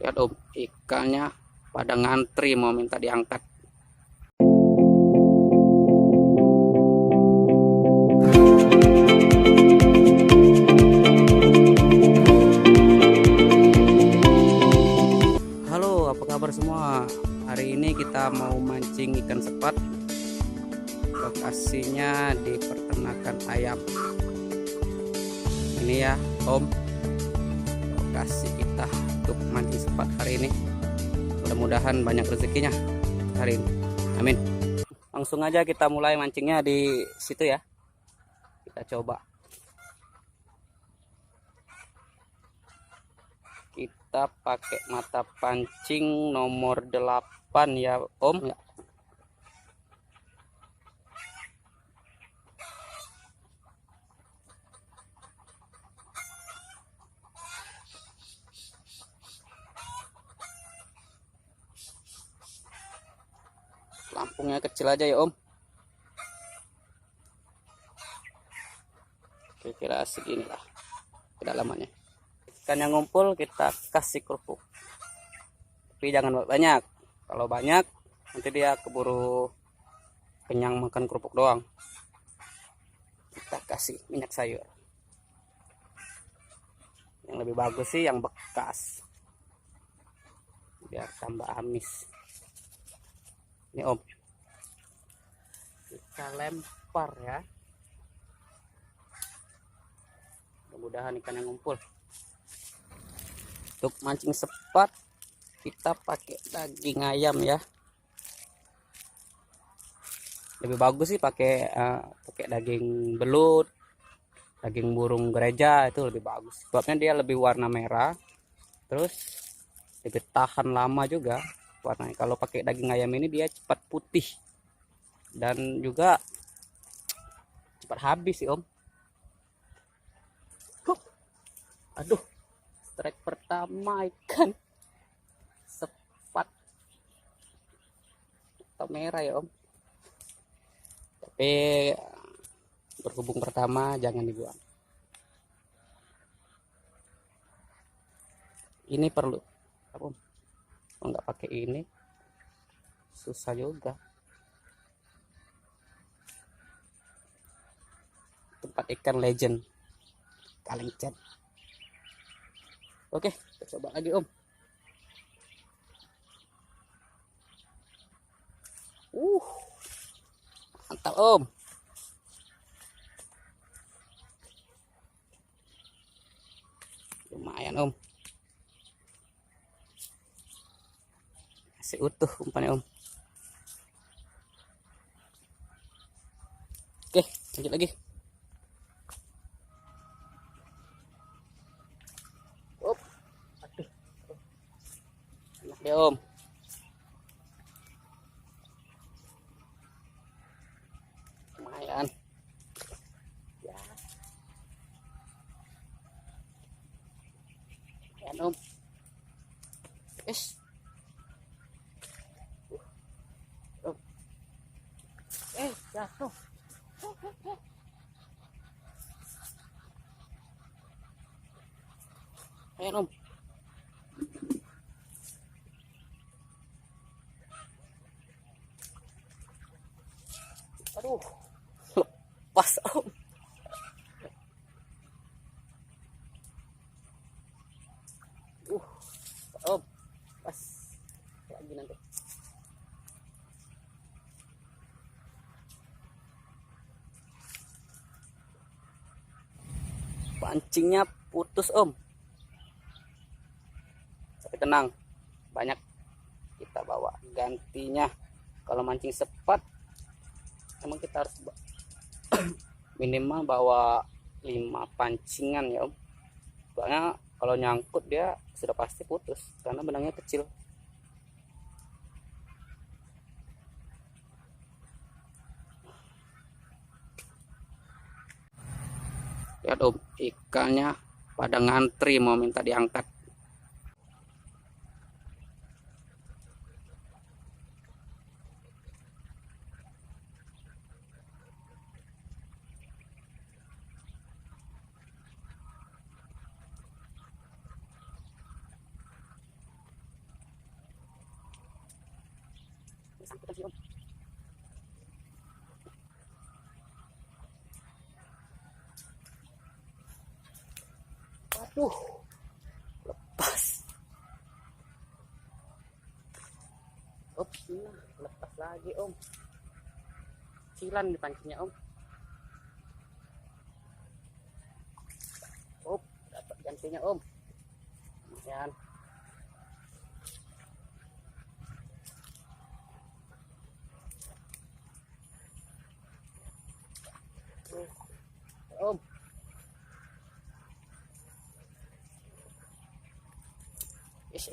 Lihat om, ikannya pada ngantri mau minta diangkat. Halo, apa kabar semua? Hari ini kita mau mancing ikan sepat. Lokasinya di peternakan ayam. Ini ya om, lokasi kita untuk mancing sepat hari ini. Mudah-mudahan banyak rezekinya hari ini, amin. Langsung aja kita mulai mancingnya di situ ya. Kita coba. Kita pakai mata pancing nomor 8 ya om. Lampungnya kecil aja ya om. Kira-kira segini lah kedalamannya. Ikan yang ngumpul kita kasih kerupuk, tapi jangan banyak. Kalau banyak nanti dia keburu kenyang makan kerupuk doang. Kita kasih minyak sayur. Yang lebih bagus sih yang bekas, biar tambah amis. Ini om, kita lempar ya, mudah-mudahan ikan yang ngumpul. Untuk mancing sepat kita pakai daging ayam ya, lebih bagus sih pakai daging belut, daging burung gereja, itu lebih bagus sebabnya dia lebih warna merah, terus lebih tahan lama juga warnanya. Kalau pakai daging ayam ini dia cepat putih dan juga cepat habis sih om. Aduh, strike pertama ikan sepat atau merah ya om, tapi berhubung pertama jangan dibuang. Ini perlu apa om? Kalau nggak pakai ini susah juga. Tempat ikan legend Kalengcet. Oke, kita coba lagi om. Mantap om. Lumayan om, masih utuh umpannya om. Oke, lanjut lagi. Aduh, enak deh om. Lumayan ya, lumayan om. Jatuh. Ayo om. Aduh, lepas om. Om, pas lagi nanti. Pancingnya putus om, tapi tenang, banyak kita bawa gantinya. Kalau mancing sepat emang kita harus minimal bawa 5 pancingan ya om, soalnya kalau nyangkut dia sudah pasti putus karena benangnya kecil. Lihat om, ikannya pada ngantri mau minta diangkat. Sangkut lagi om. Waduh, lepas. Ups, nah, lepas lagi om. Cilan di pancingnya om. Dapat gantinya om. Lumayan. Om. Yes.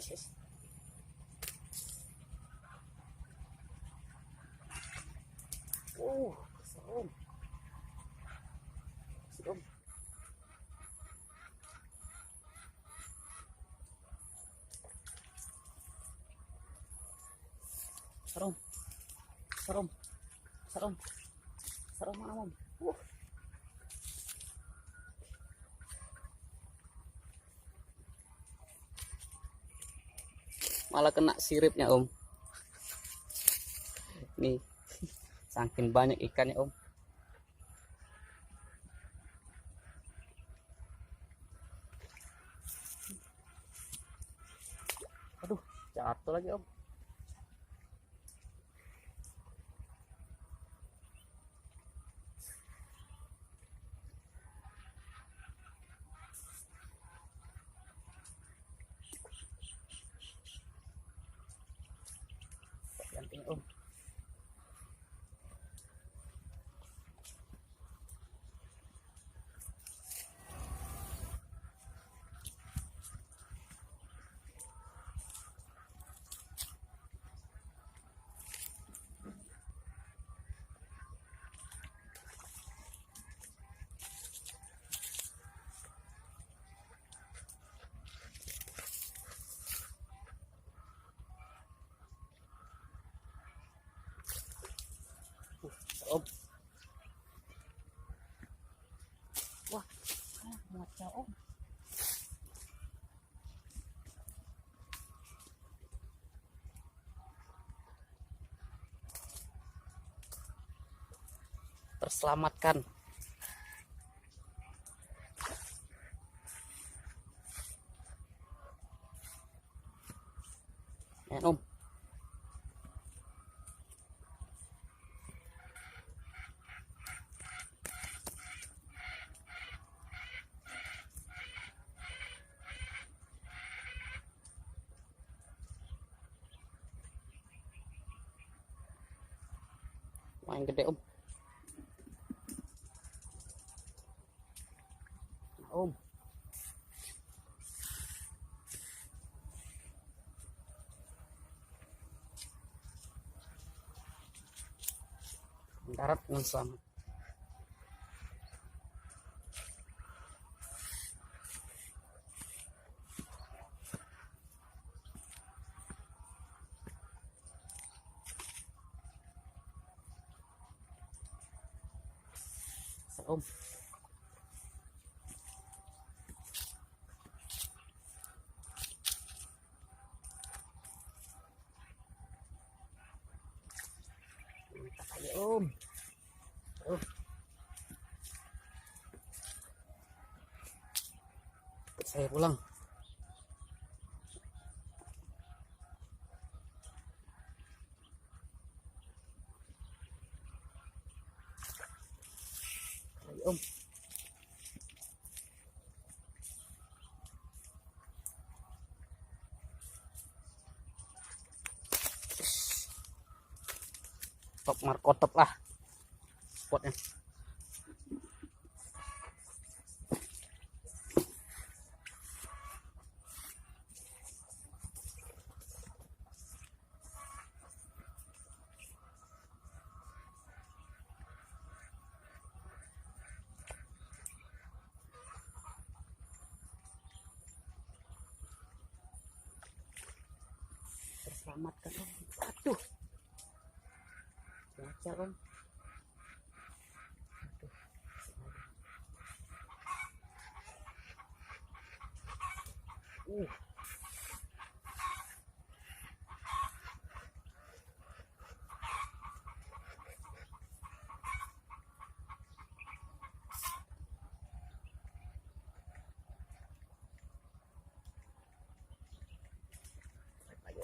Besar om. Si om. Serem. Mana om? Malah kena siripnya om. Nih, saking banyak ikannya om. Aduh, jatuh lagi om. Gantinya om. Om. Wah, baca om. Terselamatkan. Ya om. Main gede om. Om. Darat dengan selamat. Om. Ayo om. Saya pulang. Ayo om. Top markotop lah spotnya. Terselamatkan om. Aduh, baca om.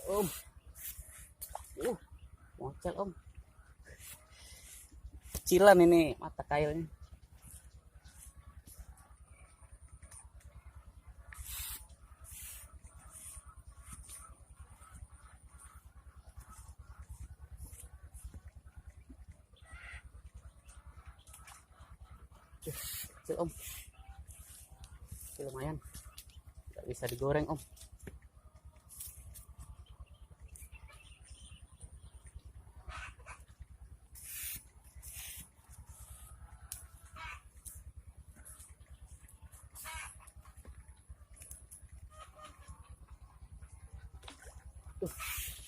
om. Mocel om, kecilan ini mata kailnya. Kecil om, kecil lumayan, nggak bisa digoreng om.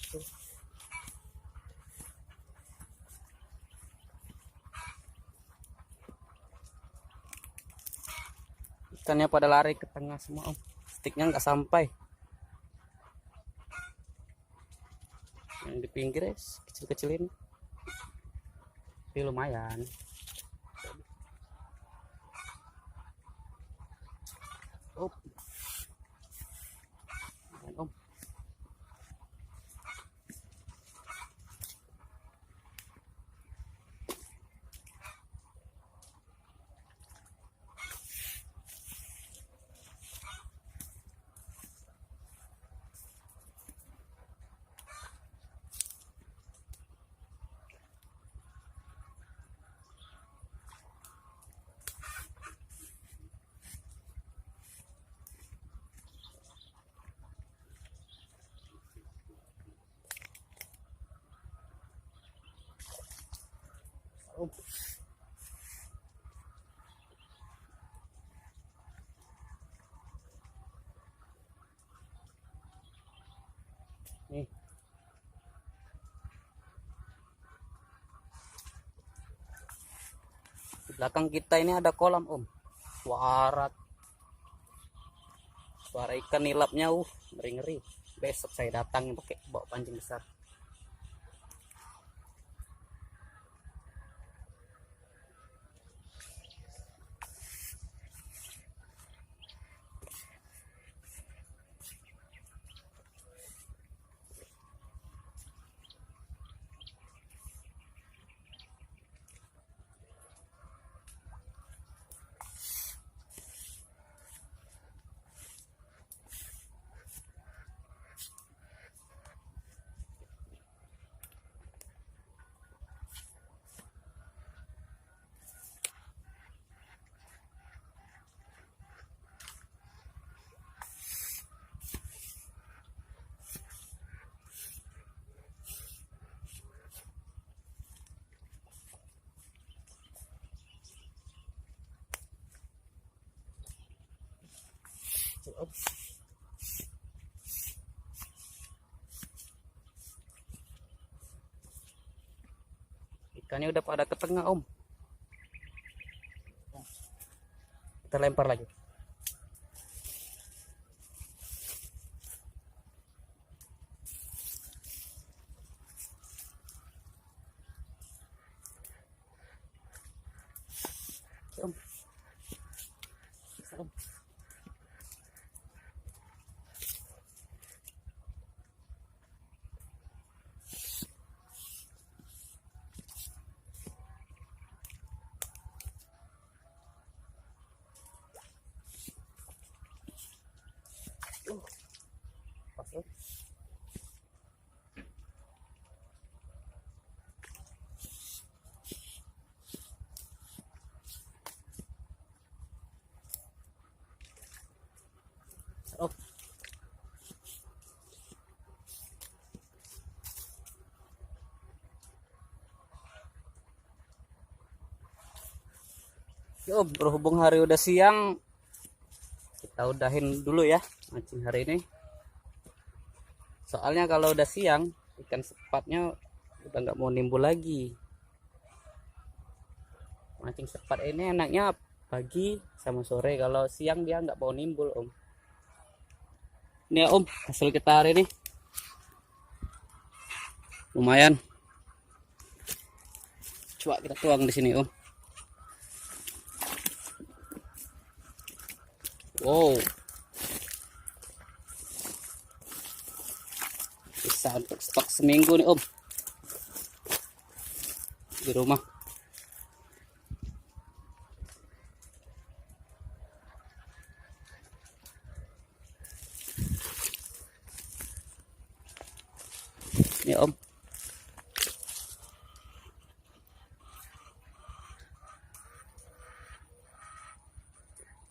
Tuh. Ikannya pada lari ke tengah semua om, stiknya nggak sampai. Yang di pinggir kecil-kecilin, tapi lumayan. Oh, lumayan, om. Oh. Nih. Di belakang kita ini ada kolam om. Suara ikan nilapnya ngeri-ngeri. Besok saya datang pakai bawa pancing besar. Ikannya udah pada ke tengah om. Kita lempar lagi. Om. Om. Pas, oh. Yo, berhubung hari udah siang, kita udahin dulu ya mancing hari ini. Soalnya kalau udah siang, ikan sepatnya udah nggak mau nimbul lagi. Mancing sepat ini enaknya pagi sama sore, kalau siang dia nggak mau nimbul om. Ini ya om, hasil kita hari ini lumayan. Coba kita tuang di sini om. Wow, bisa untuk stok seminggu nih Om di rumah. Ini Om,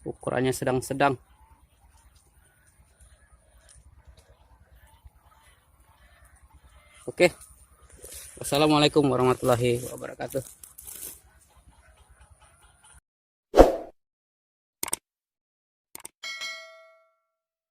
ukurannya sedang-sedang. Oke, wassalamualaikum warahmatullahi wabarakatuh.